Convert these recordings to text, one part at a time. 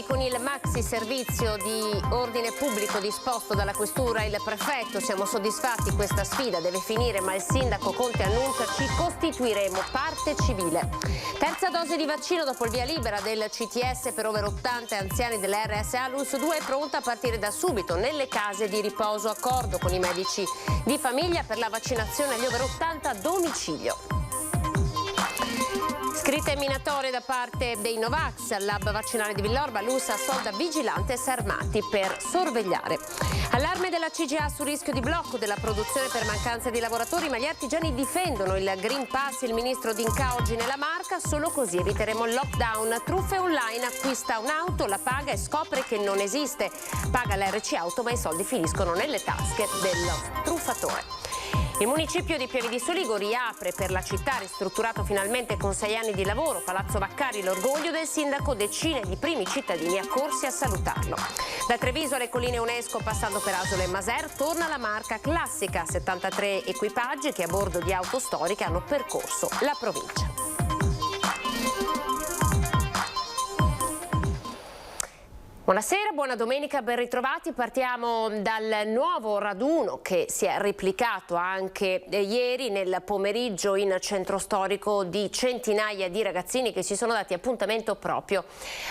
avanti con il maxi servizio di ordine pubblico disposto dalla questura e il prefetto. Siamo soddisfatti, questa sfida deve finire, ma il sindaco Conte annuncia: ci costituiremo parte civile. Terza dose di vaccino dopo il via libera del CTS per over 80 anziani delle RSA. L'ULSS 2 è pronta a partire da subito nelle case di riposo. Accordo con i medici di famiglia per la vaccinazione agli over 80 a domicilio. Scritte minatorie da parte dei Novax al lab vaccinale di Villorba. L'ULSS assolda vigilantes armati per sorvegliare. Allarme della CGA sul rischio di blocco della produzione per mancanza di lavoratori, ma gli artigiani difendono il Green Pass. Il ministro D'Incà oggi nella Marca: solo così eviteremo il lockdown. Truffe online, acquista un'auto, la paga e scopre che non esiste. Paga l'RC auto, ma i soldi finiscono nelle tasche del truffatore. Il municipio di Pieve di Soligo riapre per la città, ristrutturato finalmente con 6 anni di lavoro. Palazzo Vaccari, l'orgoglio del sindaco, decine di primi cittadini accorsi a salutarlo. Da Treviso alle colline UNESCO, passando per Asolo e Maser, torna la Marca classica. 73 equipaggi che a bordo di auto storiche hanno percorso la provincia. Buonasera, buona domenica, ben ritrovati. Partiamo dal nuovo raduno che si è replicato anche ieri nel pomeriggio in centro storico, di centinaia di ragazzini che si sono dati appuntamento proprio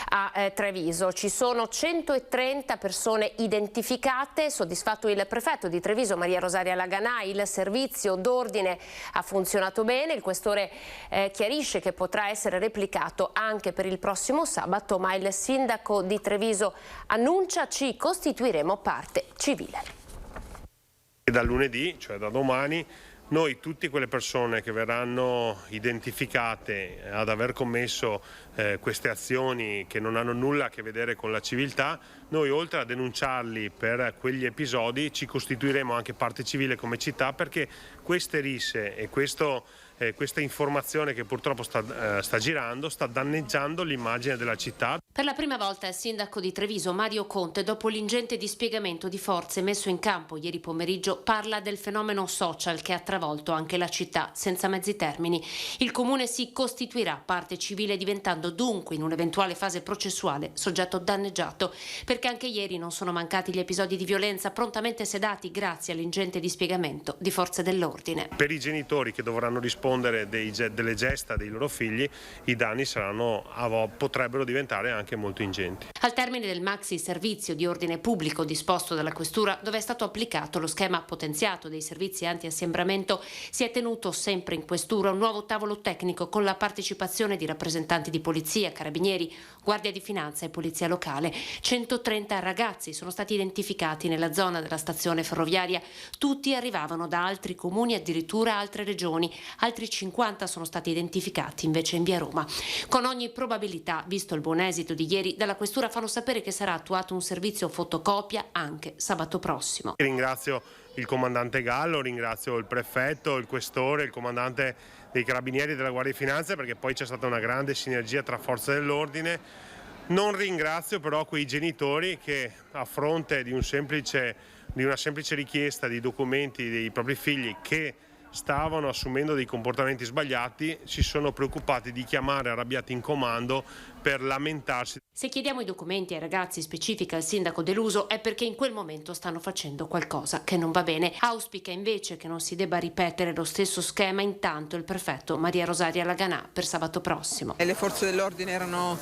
a Treviso. Ci sono 130 persone identificate, soddisfatto il prefetto di Treviso Maria Rosaria Laganà. Il servizio d'ordine ha funzionato bene, il questore chiarisce che potrà essere replicato anche per il prossimo sabato, ma il sindaco di Treviso annuncia: ci costituiremo parte civile. Da lunedì, cioè da domani, noi tutte quelle persone che verranno identificate ad aver commesso queste azioni che non hanno nulla a che vedere con la civiltà, noi oltre a denunciarli per quegli episodi ci costituiremo anche parte civile come città, perché queste risse e questa informazione che purtroppo sta girando sta danneggiando l'immagine della città. Per la prima volta il sindaco di Treviso Mario Conte, dopo l'ingente dispiegamento di forze messo in campo ieri pomeriggio, parla del fenomeno social che ha travolto anche la città. Senza mezzi termini, il comune si costituirà parte civile, diventando dunque in un'eventuale fase processuale soggetto danneggiato, perché anche ieri non sono mancati gli episodi di violenza prontamente sedati grazie all'ingente dispiegamento di forze dell'ordine. Per i genitori che dovranno rispondere delle gesta dei loro figli, i danni potrebbero diventare anche molto ingenti. Al termine del maxi servizio di ordine pubblico disposto dalla questura, dove è stato applicato lo schema potenziato dei servizi anti-assembramento, si è tenuto sempre in questura un nuovo tavolo tecnico con la partecipazione di rappresentanti di polizia, carabinieri, guardia di finanza e polizia locale. 130 ragazzi sono stati identificati nella zona della stazione ferroviaria. Tutti arrivavano da altri comuni, addirittura altre regioni. Altri 50 sono stati identificati invece in via Roma. Con ogni probabilità, visto il buon esito di ieri, dalla questura fanno sapere che sarà attuato un servizio fotocopia anche sabato prossimo. Ringrazio il comandante Gallo, ringrazio il prefetto, il questore, il comandante dei carabinieri e della Guardia di Finanza, perché poi c'è stata una grande sinergia tra forze dell'ordine. Non ringrazio però quei genitori che, a fronte di una semplice richiesta di documenti dei propri figli che stavano assumendo dei comportamenti sbagliati, si sono preoccupati di chiamare arrabbiati in comando per lamentarsi. Se chiediamo i documenti ai ragazzi, specifica il sindaco Deluso, è perché in quel momento stanno facendo qualcosa che non va bene. Auspica invece che non si debba ripetere lo stesso schema. Intanto il prefetto Maria Rosaria Laganà per sabato prossimo. Le forze dell'ordine erano,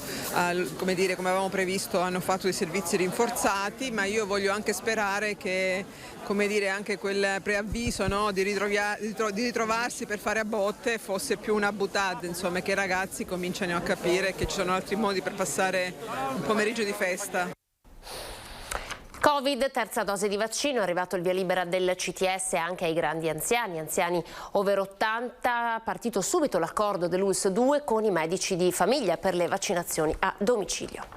come avevamo previsto, hanno fatto dei servizi rinforzati, ma io voglio anche sperare che, anche quel preavviso, no, di ritrovarsi per fare a botte fosse più una boutade, insomma, che i ragazzi cominciano a capire che ci sono altri modi per passare un pomeriggio di festa. Covid, terza dose di vaccino, è arrivato il via libera del CTS anche ai grandi anziani over 80, partito subito l'accordo dell'ULSS 2 con i medici di famiglia per le vaccinazioni a domicilio.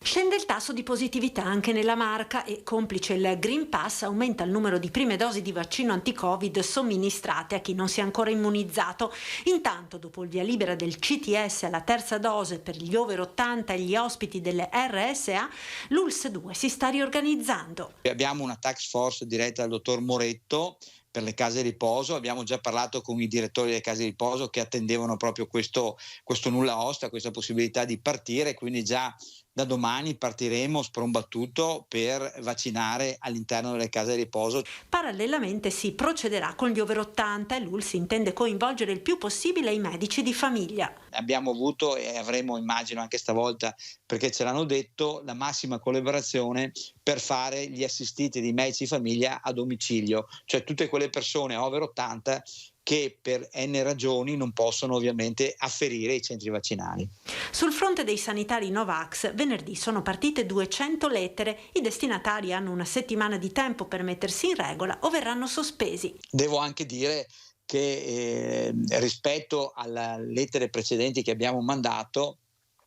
Scende il tasso di positività anche nella Marca e, complice il Green Pass, aumenta il numero di prime dosi di vaccino anti-Covid somministrate a chi non si è ancora immunizzato. Intanto, dopo il via libera del CTS alla terza dose per gli over 80 e gli ospiti delle RSA, l'ULSS 2 si sta riorganizzando. Abbiamo una task force diretta dal dottor Moretto per le case di riposo. Abbiamo già parlato con i direttori delle case di riposo che attendevano proprio questo nulla osta, questa possibilità di partire, quindi già da domani partiremo sprombattuto per vaccinare all'interno delle case di riposo. Parallelamente si procederà con gli over 80 e l'ULSS intende coinvolgere il più possibile i medici di famiglia. Abbiamo avuto e avremo, immagino anche stavolta, perché ce l'hanno detto, la massima collaborazione per fare gli assistiti di medici di famiglia a domicilio, cioè tutte quelle persone over 80 che per N ragioni non possono ovviamente afferire i centri vaccinali. Sul fronte dei sanitari Novax, venerdì sono partite 200 lettere. I destinatari hanno una settimana di tempo per mettersi in regola o verranno sospesi. Devo anche dire che rispetto alle lettere precedenti che abbiamo mandato,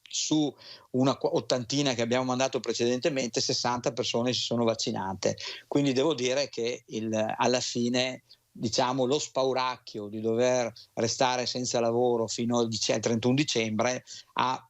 su una ottantina che abbiamo mandato precedentemente, 60 persone si sono vaccinate. Quindi devo dire che alla fine, diciamo, lo spauracchio di dover restare senza lavoro fino al 31 dicembre ha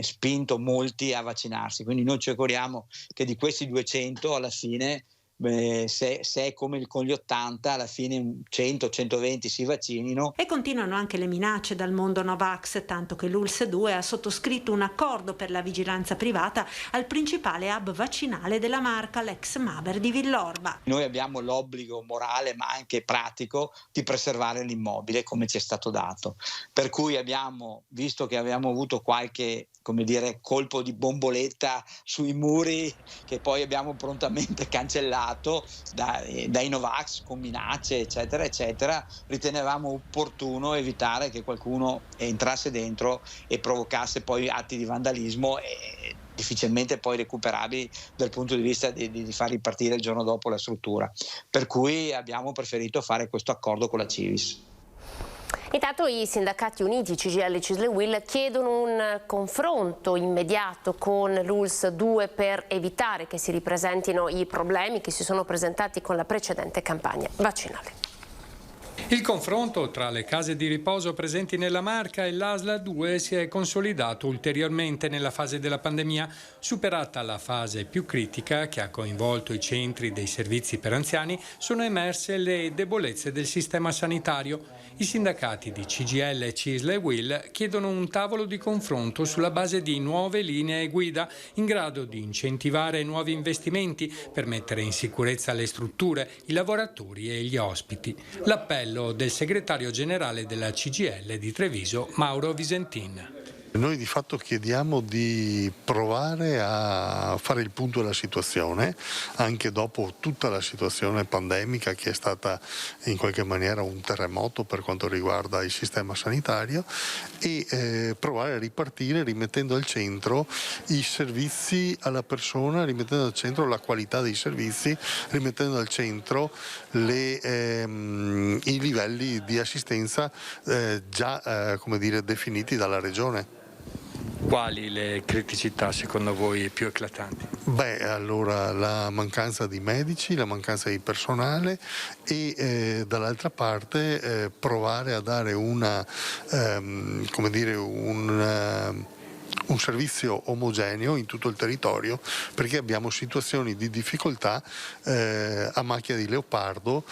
spinto molti a vaccinarsi. Quindi noi ci auguriamo che di questi 200 alla fine, se è come con gli 80, alla fine 100-120 si vaccinino. E continuano anche le minacce dal mondo Novax, tanto che l'ULSS 2 ha sottoscritto un accordo per la vigilanza privata al principale hub vaccinale della marca, l'ex Maber di Villorba. Noi abbiamo l'obbligo morale ma anche pratico di preservare l'immobile come ci è stato dato, per cui abbiamo, visto che abbiamo avuto qualche, come dire, colpo di bomboletta sui muri che poi abbiamo prontamente cancellato dai Novax con minacce eccetera eccetera, ritenevamo opportuno evitare che qualcuno entrasse dentro e provocasse poi atti di vandalismo e difficilmente poi recuperabili dal punto di vista di far ripartire il giorno dopo la struttura, per cui abbiamo preferito fare questo accordo con la Civis. Intanto i sindacati uniti CGIL e CISL e UIL chiedono un confronto immediato con l'ULSS 2 per evitare che si ripresentino i problemi che si sono presentati con la precedente campagna vaccinale. Il confronto tra le case di riposo presenti nella Marca e l'ASL 2 si è consolidato ulteriormente nella fase della pandemia, superata la fase più critica che ha coinvolto i centri dei servizi per anziani. Sono emerse le debolezze del sistema sanitario. I sindacati di CGIL, CISL e UIL chiedono un tavolo di confronto sulla base di nuove linee guida in grado di incentivare nuovi investimenti per mettere in sicurezza le strutture, i lavoratori e gli ospiti. L'appello del segretario generale della CGIL di Treviso, Mauro Visentin. Noi di fatto chiediamo di provare a fare il punto della situazione, anche dopo tutta la situazione pandemica che è stata in qualche maniera un terremoto per quanto riguarda il sistema sanitario, e provare a ripartire rimettendo al centro i servizi alla persona, rimettendo al centro la qualità dei servizi, rimettendo al centro i livelli di assistenza già definiti dalla Regione. Quali le criticità secondo voi più eclatanti? Allora la mancanza di medici, la mancanza di personale e dall'altra parte provare a dare un servizio omogeneo in tutto il territorio, perché abbiamo situazioni di difficoltà a macchia di leopardo,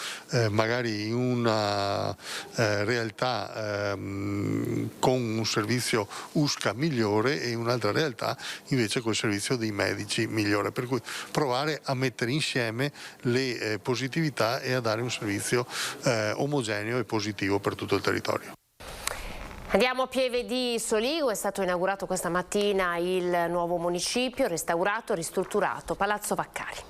magari in una realtà con un servizio USCA migliore e in un'altra realtà invece col servizio dei medici migliore, per cui provare a mettere insieme le positività e a dare un servizio omogeneo e positivo per tutto il territorio. Andiamo a Pieve di Soligo, è stato inaugurato questa mattina il nuovo municipio, restaurato e ristrutturato, Palazzo Vaccari.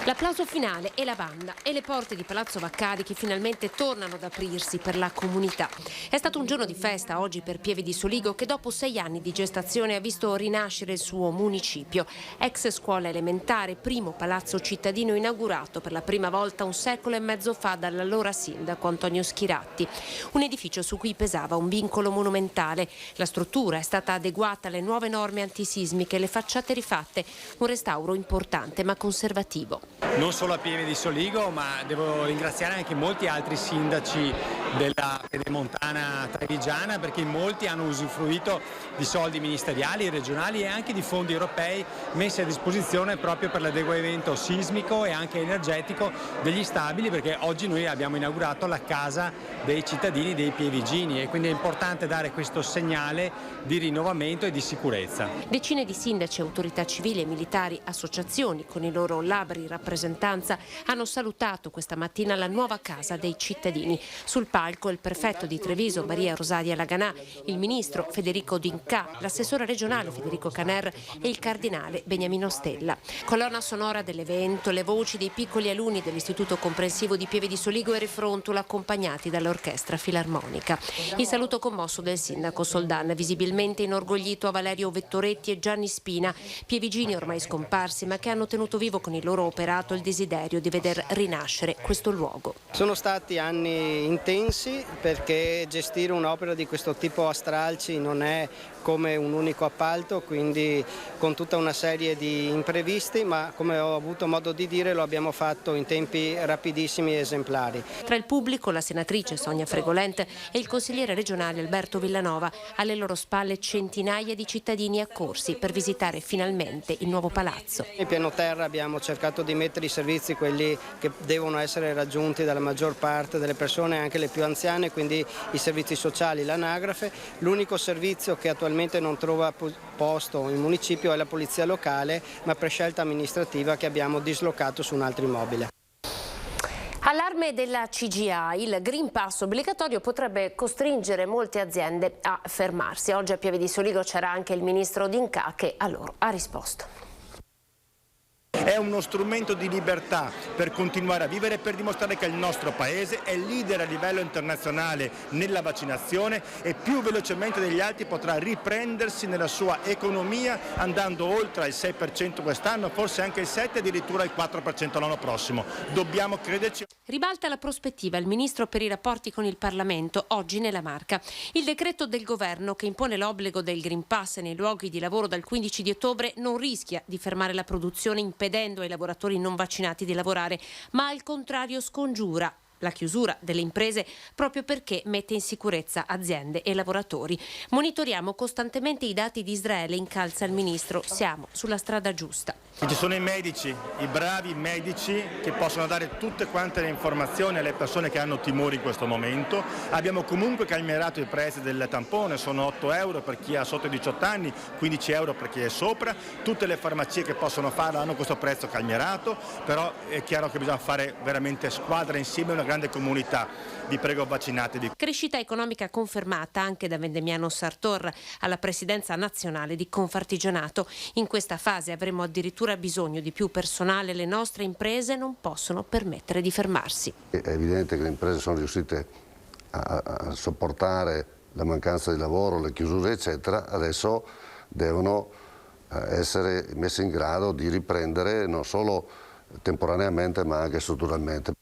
L'applauso finale e la banda e le porte di Palazzo Vaccari che finalmente tornano ad aprirsi per la comunità. È stato un giorno di festa oggi per Pieve di Soligo, che dopo 6 anni di gestazione ha visto rinascere il suo municipio. Ex scuola elementare, primo palazzo cittadino inaugurato per la prima volta 1 secolo e mezzo fa dall'allora sindaco Antonio Schiratti. Un edificio su cui pesava un vincolo monumentale. La struttura è stata adeguata alle nuove norme antisismiche, le facciate rifatte, un restauro importante ma conservativo. Non solo a Pieve di Soligo, ma devo ringraziare anche molti altri sindaci della Pedemontana trevigiana, perché molti hanno usufruito di soldi ministeriali, regionali e anche di fondi europei messi a disposizione proprio per l'adeguamento sismico e anche energetico degli stabili, perché oggi noi abbiamo inaugurato la casa dei cittadini dei Pievigini e quindi è importante dare questo segnale di rinnovamento e di sicurezza. Decine di sindaci, autorità civili e militari, associazioni con i loro labri rappresentanza hanno salutato questa mattina la nuova casa dei cittadini. Sul palco il prefetto di Treviso Maria Rosaria Laganà, il ministro Federico D'Incà, l'assessore regionale Federico Caner e il cardinale Beniamino Stella. Colonna sonora dell'evento, le voci dei piccoli alunni dell'Istituto Comprensivo di Pieve di Soligo e Refrontula accompagnati dall'orchestra filarmonica. Il saluto commosso del sindaco Soldan, visibilmente inorgoglito a Valerio Vettoretti e Gianni Spina, pievigini ormai scomparsi ma che hanno tenuto vivo con il loro operato il desiderio di veder rinascere questo luogo. Sono stati anni intensi perché gestire un'opera di questo tipo a stralci non è come un unico appalto, quindi con tutta una serie di imprevisti, ma come ho avuto modo di dire lo abbiamo fatto in tempi rapidissimi e esemplari. Tra il pubblico la senatrice Sonia Fregolente e il consigliere regionale Alberto Villanova, alle loro spalle centinaia di cittadini accorsi per visitare finalmente il nuovo palazzo. In piano terra abbiamo cercato di mettere i servizi, quelli che devono essere raggiunti dalla maggior parte delle persone, anche le più anziane, quindi i servizi sociali, l'anagrafe. L'unico servizio che attualmente non trova posto in municipio è la polizia locale, ma per scelta amministrativa che abbiamo dislocato su un altro immobile. Allarme della CGA, il Green Pass obbligatorio potrebbe costringere molte aziende a fermarsi. Oggi a Pieve di Soligo c'era anche il ministro D'Incà che a loro ha risposto. È uno strumento di libertà per continuare a vivere e per dimostrare che il nostro Paese è leader a livello internazionale nella vaccinazione e più velocemente degli altri potrà riprendersi nella sua economia andando oltre il 6% quest'anno, forse anche il 7%, addirittura il 4% l'anno prossimo. Dobbiamo crederci. Ribalta la prospettiva il ministro per i rapporti con il Parlamento oggi nella Marca. Il decreto del governo che impone l'obbligo del Green Pass nei luoghi di lavoro dal 15 di ottobre non rischia di fermare la produzione impedendo ai lavoratori non vaccinati di lavorare, ma al contrario scongiura la chiusura delle imprese proprio perché mette in sicurezza aziende e lavoratori. Monitoriamo costantemente i dati di Israele, incalza il ministro. Siamo sulla strada giusta. Ci sono i medici, i bravi medici che possono dare tutte quante le informazioni alle persone che hanno timori in questo momento. Abbiamo comunque calmierato i prezzi del tampone, sono 8 euro per chi ha sotto i 18 anni, 15 euro per chi è sopra. Tutte le farmacie che possono farlo hanno questo prezzo calmierato, però è chiaro che bisogna fare veramente squadra insieme, una grande comunità. Vi prego, vaccinatevi. Crescita economica confermata anche da Vendemiano Sartor alla presidenza nazionale di Confartigianato. In questa fase avremo addirittura bisogno di più personale, le nostre imprese non possono permettere di fermarsi. È evidente che le imprese sono riuscite a sopportare la mancanza di lavoro, le chiusure eccetera, adesso devono essere messe in grado di riprendere non solo temporaneamente ma anche strutturalmente.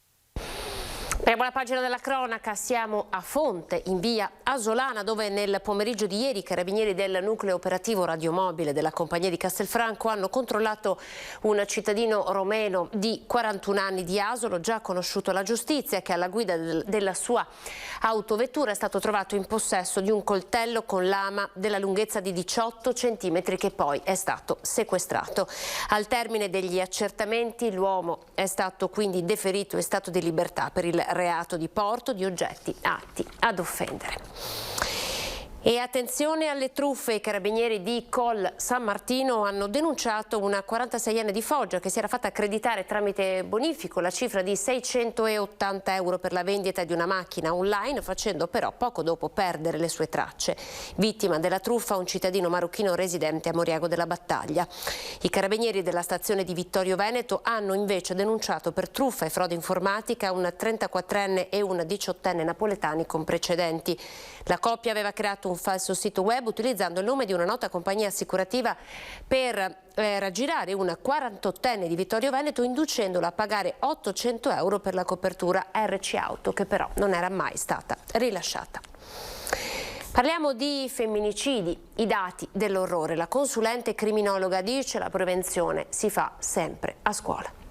Apriamo la pagina della cronaca, siamo a Fonte, in via Asolana, dove nel pomeriggio di ieri i carabinieri del nucleo operativo radiomobile della compagnia di Castelfranco hanno controllato un cittadino romeno di 41 anni di Asolo, già conosciuto alla giustizia, che alla guida della sua autovettura è stato trovato in possesso di un coltello con lama della lunghezza di 18 cm che poi è stato sequestrato. Al termine degli accertamenti l'uomo è stato quindi deferito in stato di libertà per il reato di porto di oggetti atti ad offendere. E attenzione alle truffe, i carabinieri di Col San Martino hanno denunciato una 46enne di Foggia che si era fatta accreditare tramite bonifico la cifra di 680 euro per la vendita di una macchina online, facendo però poco dopo perdere le sue tracce. Vittima della truffa un cittadino marocchino residente a Moriago della Battaglia. I carabinieri della stazione di Vittorio Veneto hanno invece denunciato per truffa e frode informatica un 34enne e un 18enne napoletani con precedenti. La coppia aveva creato un falso sito web utilizzando il nome di una nota compagnia assicurativa per raggirare un 48enne di Vittorio Veneto, inducendolo a pagare 800 euro per la copertura RC Auto, che però non era mai stata rilasciata. Parliamo di femminicidi, i dati dell'orrore. La consulente criminologa dice: la prevenzione si fa sempre a scuola.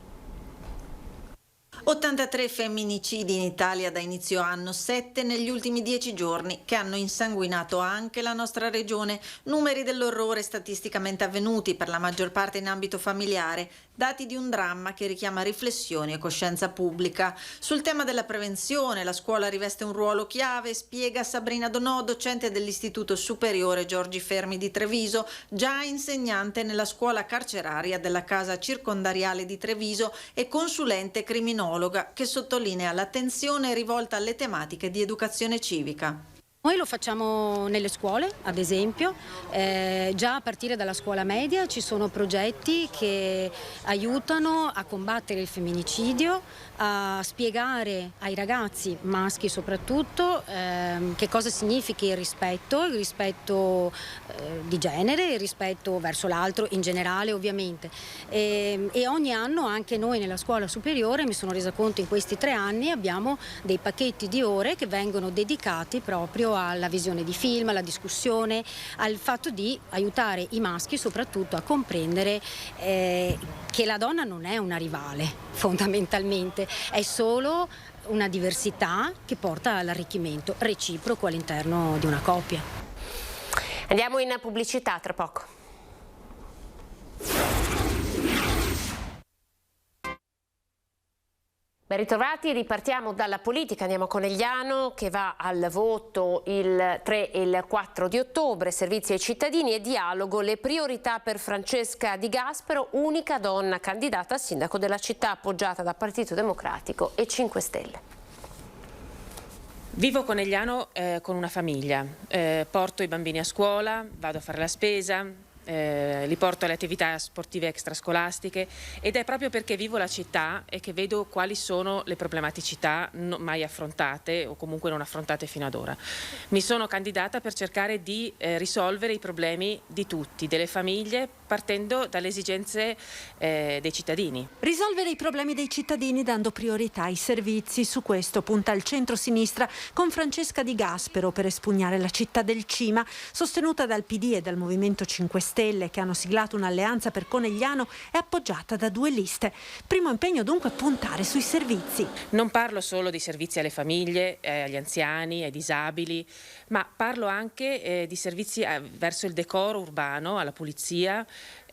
83 femminicidi in Italia da inizio anno, 7 negli ultimi 10 giorni, che hanno insanguinato anche la nostra regione. Numeri dell'orrore statisticamente avvenuti, per la maggior parte in ambito familiare, dati di un dramma che richiama riflessioni e coscienza pubblica. Sul tema della prevenzione, la scuola riveste un ruolo chiave, spiega Sabrina Donò, docente dell'Istituto Superiore Giorgi Fermi di Treviso, già insegnante nella scuola carceraria della Casa Circondariale di Treviso e consulente criminologa, che sottolinea l'attenzione rivolta alle tematiche di educazione civica. Noi lo facciamo nelle scuole, ad esempio, già a partire dalla scuola media ci sono progetti che aiutano a combattere il femminicidio, a spiegare ai ragazzi, maschi soprattutto, che cosa significa il rispetto di genere, il rispetto verso l'altro in generale ovviamente. E ogni anno anche noi nella scuola superiore, mi sono resa conto in questi 3 anni, abbiamo dei pacchetti di ore che vengono dedicati proprio alla visione di film, alla discussione, al fatto di aiutare i maschi soprattutto a comprendere che la donna non è una rivale fondamentalmente, è solo una diversità che porta all'arricchimento reciproco all'interno di una coppia. Andiamo in pubblicità tra poco. Ben ritrovati, ripartiamo dalla politica, andiamo a Conegliano che va al voto il 3 e il 4 di ottobre, servizi ai cittadini e dialogo, le priorità per Francesca Di Gaspero, unica donna candidata a sindaco della città, appoggiata da Partito Democratico e 5 Stelle. Vivo Conegliano con una famiglia, porto i bambini a scuola, vado a fare la spesa, li porto alle attività sportive extrascolastiche ed è proprio perché vivo la città e che vedo quali sono le problematicità mai affrontate o comunque non affrontate fino ad ora. Mi sono candidata per cercare di risolvere i problemi di tutti, delle famiglie, partendo dalle esigenze dei cittadini. Risolvere i problemi dei cittadini dando priorità ai servizi, su questo punta il centro-sinistra con Francesca Di Gaspero per espugnare la città del Cima, sostenuta dal PD e dal Movimento 5 Stelle che hanno siglato un'alleanza per Conegliano e appoggiata da 2 liste. Primo impegno dunque puntare sui servizi. Non parlo solo di servizi alle famiglie, agli anziani, ai disabili, ma parlo anche di servizi verso il decoro urbano, alla pulizia,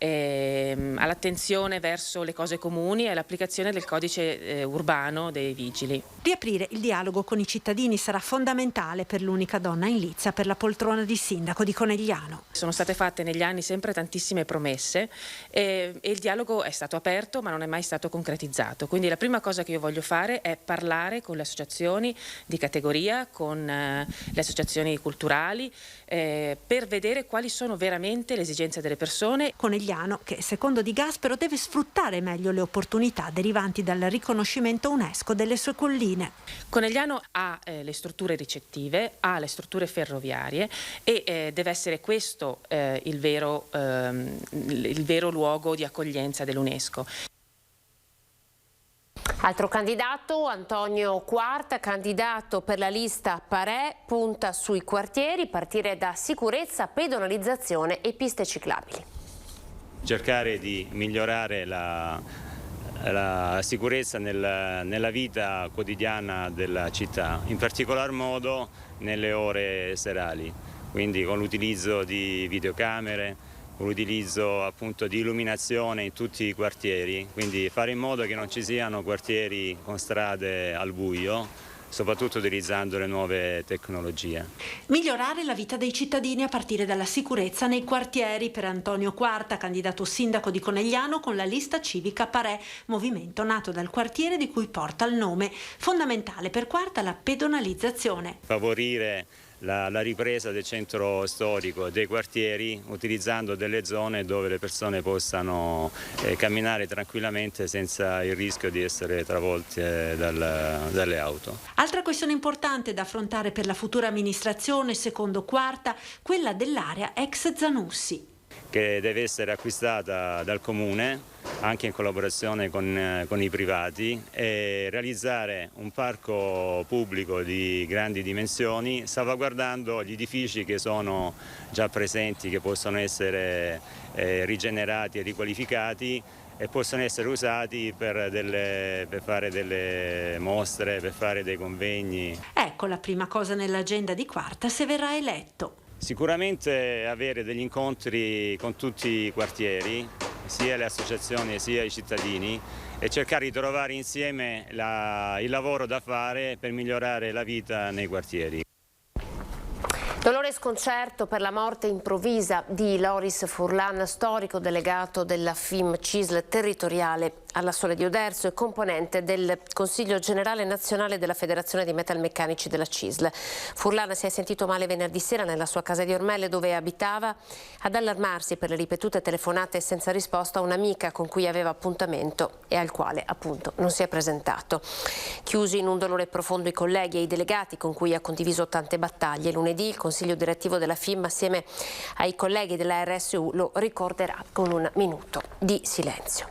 all'attenzione verso le cose comuni e all'applicazione del codice urbano dei vigili. Riaprire il dialogo con i cittadini sarà fondamentale per l'unica donna in lizza per la poltrona di sindaco di Conegliano. Sono state fatte negli anni sempre tantissime promesse e il dialogo è stato aperto ma non è mai stato concretizzato. Quindi la prima cosa che io voglio fare è parlare con le associazioni di categoria, con le associazioni culturali, per vedere quali sono veramente le esigenze delle persone. Conegliano che secondo Di Gaspero deve sfruttare meglio le opportunità derivanti dal riconoscimento UNESCO delle sue colline. Conegliano ha le strutture ricettive, ha le strutture ferroviarie e deve essere questo il vero luogo di accoglienza dell'UNESCO. Altro candidato, Antonio Quarta, candidato per la lista Parè, punta sui quartieri, partire da sicurezza, pedonalizzazione e piste ciclabili. Cercare di migliorare la sicurezza nella vita quotidiana della città, in particolar modo nelle ore serali, quindi con l'utilizzo di videocamere, con l'utilizzo appunto di illuminazione in tutti i quartieri, quindi fare in modo che non ci siano quartieri con strade al buio, soprattutto utilizzando le nuove tecnologie. Migliorare la vita dei cittadini a partire dalla sicurezza nei quartieri per Antonio Quarta, candidato sindaco di Conegliano con la lista civica Parè, movimento nato dal quartiere di cui porta il nome. Fondamentale per Quarta la pedonalizzazione. Favorire la ripresa del centro storico, dei quartieri, utilizzando delle zone dove le persone possano camminare tranquillamente senza il rischio di essere travolte dalle auto. Altra questione importante da affrontare per la futura amministrazione, secondo Quarta, quella dell'area ex Zanussi, che deve essere acquistata dal Comune anche in collaborazione con i privati e realizzare un parco pubblico di grandi dimensioni, salvaguardando gli edifici che sono già presenti, che possono essere rigenerati e riqualificati, e possono essere usati per fare delle mostre, per fare dei convegni. Ecco la prima cosa nell'agenda di Quarta se verrà eletto. Sicuramente avere degli incontri con tutti i quartieri, sia le associazioni sia i cittadini, e cercare di trovare insieme il lavoro da fare per migliorare la vita nei quartieri. Dolore e sconcerto per la morte improvvisa di Loris Furlan, storico delegato della FIM CISL territoriale alla Sole di Oderzo e componente del Consiglio Generale Nazionale della Federazione dei Metalmeccanici della CISL. Furlan si è sentito male venerdì sera nella sua casa di Ormelle, dove abitava, ad allarmarsi per le ripetute telefonate senza risposta a un'amica con cui aveva appuntamento e al quale appunto non si è presentato. Chiusi in un dolore profondo i colleghi e i delegati con cui ha condiviso tante battaglie, lunedì il Consiglio direttivo della FIM assieme ai colleghi della RSU lo ricorderà con un minuto di silenzio.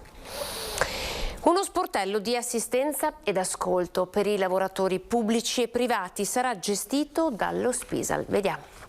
Uno sportello di assistenza ed ascolto per i lavoratori pubblici e privati sarà gestito dallo Spisal. Vediamo.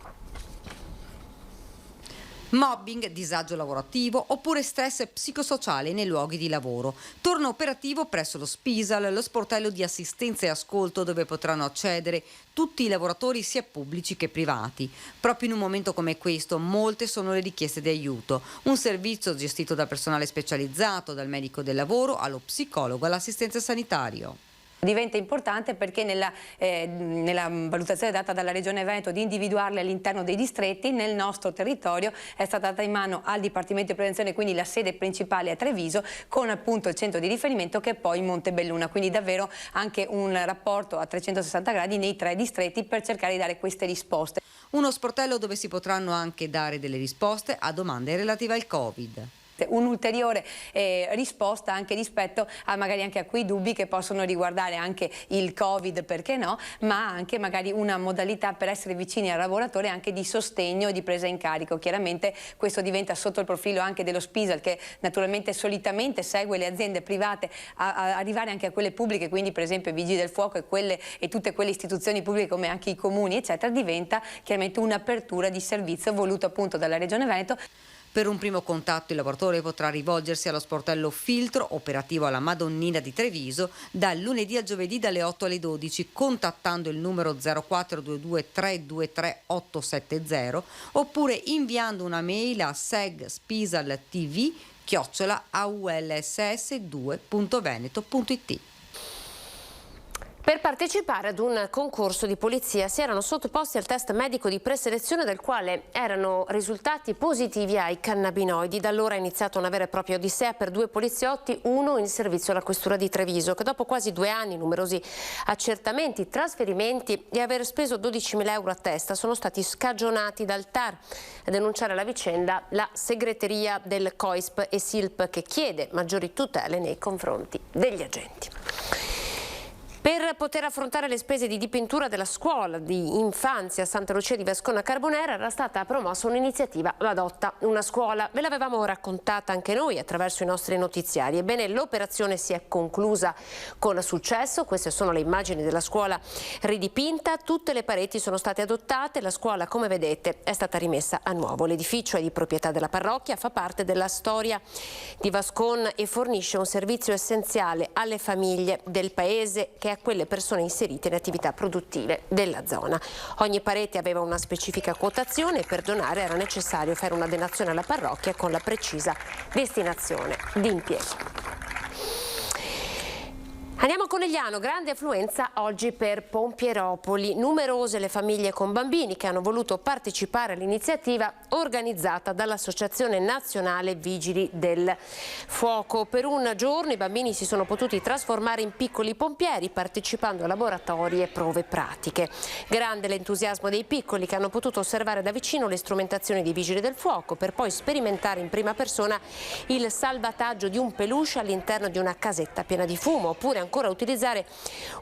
Mobbing, disagio lavorativo oppure stress psicosociale nei luoghi di lavoro. Torna operativo presso lo Spisal, lo sportello di assistenza e ascolto dove potranno accedere tutti i lavoratori sia pubblici che privati. Proprio in un momento come questo molte sono le richieste di aiuto. Un servizio gestito da personale specializzato, dal medico del lavoro allo psicologo all'assistente sanitario. Diventa importante perché nella valutazione data dalla Regione Veneto di individuarli all'interno dei distretti, nel nostro territorio è stata data in mano al Dipartimento di Prevenzione, quindi la sede principale a Treviso, con appunto il centro di riferimento che è poi in Montebelluna, quindi davvero anche un rapporto a 360 gradi nei 3 distretti per cercare di dare queste risposte. Uno sportello dove si potranno anche dare delle risposte a domande relative al Covid. Un'ulteriore risposta anche rispetto a magari anche a quei dubbi che possono riguardare anche il Covid, perché no, ma anche magari una modalità per essere vicini al lavoratore anche di sostegno e di presa in carico. Chiaramente questo diventa sotto il profilo anche dello Spisal, che naturalmente solitamente segue le aziende private a arrivare anche a quelle pubbliche, quindi per esempio i Vigili del Fuoco e tutte quelle istituzioni pubbliche come anche i comuni eccetera. Diventa chiaramente un'apertura di servizio voluto appunto dalla Regione Veneto. Per un primo contatto il lavoratore potrà rivolgersi allo sportello Filtro, operativo alla Madonnina di Treviso, dal lunedì al giovedì dalle 8 alle 12, contattando il numero 0422 323 870 oppure inviando una mail a segspisaltv@aulss2.veneto.it. Per partecipare ad un concorso di polizia si erano sottoposti al test medico di preselezione del quale erano risultati positivi ai cannabinoidi. Da allora è iniziata una vera e propria odissea per 2 poliziotti, uno in servizio alla questura di Treviso, che dopo quasi 2 anni, numerosi accertamenti, trasferimenti e aver speso 12.000 euro a testa sono stati scagionati dal TAR. A denunciare la vicenda la segreteria del COISP e SILP, che chiede maggiori tutele nei confronti degli agenti. Per poter affrontare le spese di dipintura della scuola di infanzia Santa Lucia di Vascona Carbonera era stata promossa un'iniziativa Adotta una scuola. Ve l'avevamo raccontata anche noi attraverso i nostri notiziari. Ebbene, l'operazione si è conclusa con successo. Queste sono le immagini della scuola ridipinta. Tutte le pareti sono state adottate. La scuola, come vedete, è stata rimessa a nuovo. L'edificio è di proprietà della parrocchia, fa parte della storia di Vascon e fornisce un servizio essenziale alle famiglie del paese, che a quelle persone inserite in attività produttive della zona. Ogni parete aveva una specifica quotazione e per donare era necessario fare una donazione alla parrocchia con la precisa destinazione di impiego. Andiamo a Conegliano, grande affluenza oggi per Pompieropoli. Numerose le famiglie con bambini che hanno voluto partecipare all'iniziativa organizzata dall'Associazione Nazionale Vigili del Fuoco. Per un giorno i bambini si sono potuti trasformare in piccoli pompieri partecipando a laboratori e prove pratiche. Grande l'entusiasmo dei piccoli che hanno potuto osservare da vicino le strumentazioni dei Vigili del Fuoco per poi sperimentare in prima persona il salvataggio di un peluche all'interno di una casetta piena di fumo, oppure ancora utilizzare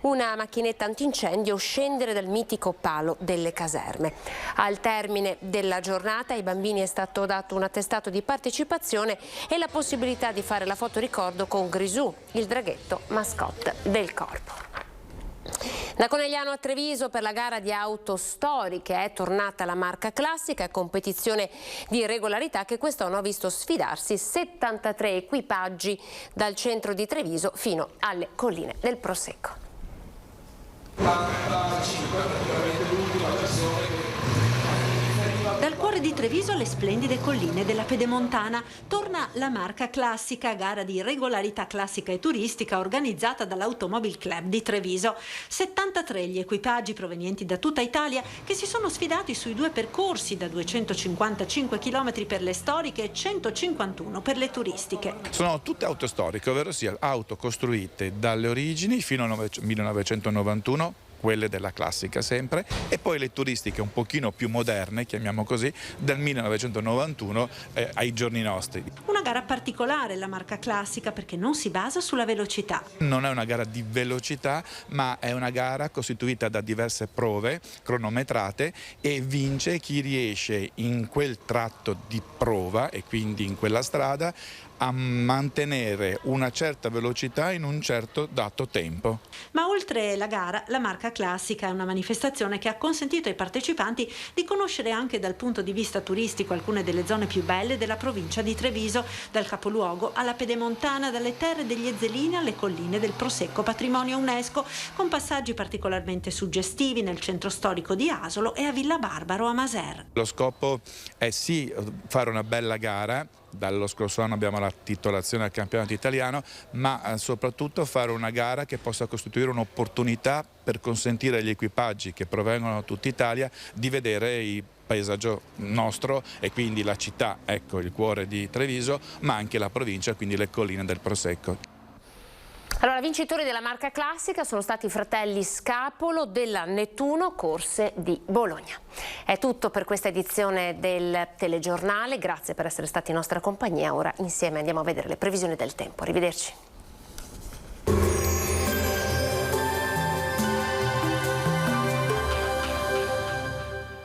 una macchinetta antincendio o scendere dal mitico palo delle caserme. Al termine della giornata ai bambini è stato dato un attestato di partecipazione e la possibilità di fare la fotoricordo con Grisù, il draghetto mascotte del corpo. Da Conegliano a Treviso per la gara di auto storiche è tornata la marca classica, competizione di regolarità che quest'anno ha visto sfidarsi 73 equipaggi dal centro di Treviso fino alle colline del Prosecco. Dal cuore di Treviso alle splendide colline della Pedemontana torna la marca classica, gara di regolarità classica e turistica organizzata dall'Automobile Club di Treviso. 73 gli equipaggi provenienti da tutta Italia che si sono sfidati sui due percorsi da 255 km per le storiche e 151 per le turistiche. Sono tutte auto storiche, ovvero sia auto costruite dalle origini fino al 1991, quelle della classica sempre, e poi le turistiche un pochino più moderne, chiamiamo così, dal 1991 ai giorni nostri. Una gara particolare la marca classica perché non si basa sulla velocità. Non è una gara di velocità, ma è una gara costituita da diverse prove cronometrate e vince chi riesce in quel tratto di prova e quindi in quella strada a mantenere una certa velocità in un certo dato tempo. Ma oltre la gara, la marca classica è una manifestazione che ha consentito ai partecipanti di conoscere anche dal punto di vista turistico alcune delle zone più belle della provincia di Treviso, dal capoluogo alla Pedemontana, dalle terre degli Ezzelini alle colline del Prosecco, patrimonio UNESCO, con passaggi particolarmente suggestivi nel centro storico di Asolo e a Villa Barbaro a Maser. Lo scopo è sì fare una bella gara. Dallo scorso anno abbiamo la titolazione al campionato italiano, ma soprattutto fare una gara che possa costituire un'opportunità per consentire agli equipaggi che provengono da tutta Italia di vedere il paesaggio nostro e quindi la città, ecco il cuore di Treviso, ma anche la provincia, quindi le colline del Prosecco. Allora, vincitori della marca classica sono stati i fratelli Scapolo della Nettuno Corse di Bologna. È tutto per questa edizione del telegiornale, grazie per essere stati in nostra compagnia. Ora insieme andiamo a vedere le previsioni del tempo. Arrivederci.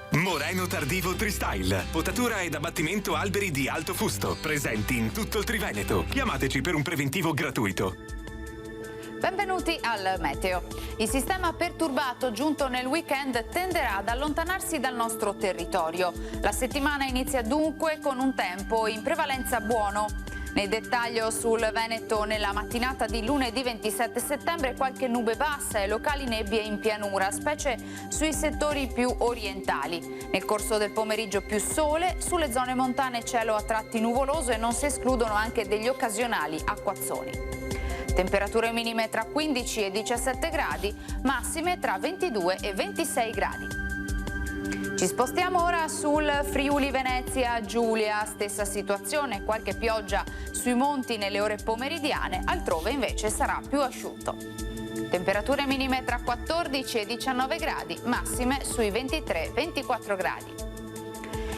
Moreno Tardivo Tristyle, potatura ed abbattimento alberi di alto fusto, presenti in tutto il Triveneto. Chiamateci per un preventivo gratuito. Benvenuti al meteo. Il sistema perturbato giunto nel weekend tenderà ad allontanarsi dal nostro territorio. La settimana inizia dunque con un tempo in prevalenza buono. Nel dettaglio sul Veneto nella mattinata di lunedì 27 settembre qualche nube bassa e locali nebbie in pianura, specie sui settori più orientali. Nel corso del pomeriggio più sole, sulle zone montane cielo a tratti nuvoloso e non si escludono anche degli occasionali acquazzoni. Temperature minime tra 15 e 17 gradi, massime tra 22 e 26 gradi. Ci spostiamo ora sul Friuli Venezia Giulia, stessa situazione, qualche pioggia sui monti nelle ore pomeridiane, altrove invece sarà più asciutto. Temperature minime tra 14 e 19 gradi, massime sui 23-24 gradi.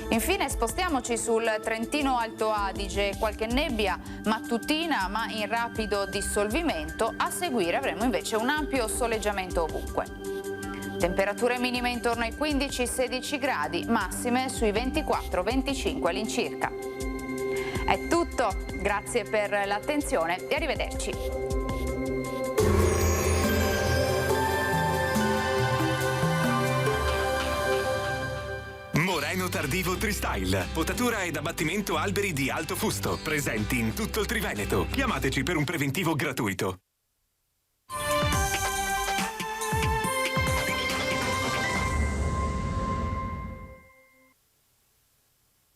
Infine spostiamoci sul Trentino Alto Adige, qualche nebbia mattutina ma in rapido dissolvimento, a seguire avremo invece un ampio soleggiamento ovunque. Temperature minime intorno ai 15-16 gradi, massime sui 24-25 all'incirca. È tutto, grazie per l'attenzione e arrivederci. Moreno Tardivo Tristyle, potatura ed abbattimento alberi di alto fusto, presenti in tutto il Triveneto. Chiamateci per un preventivo gratuito.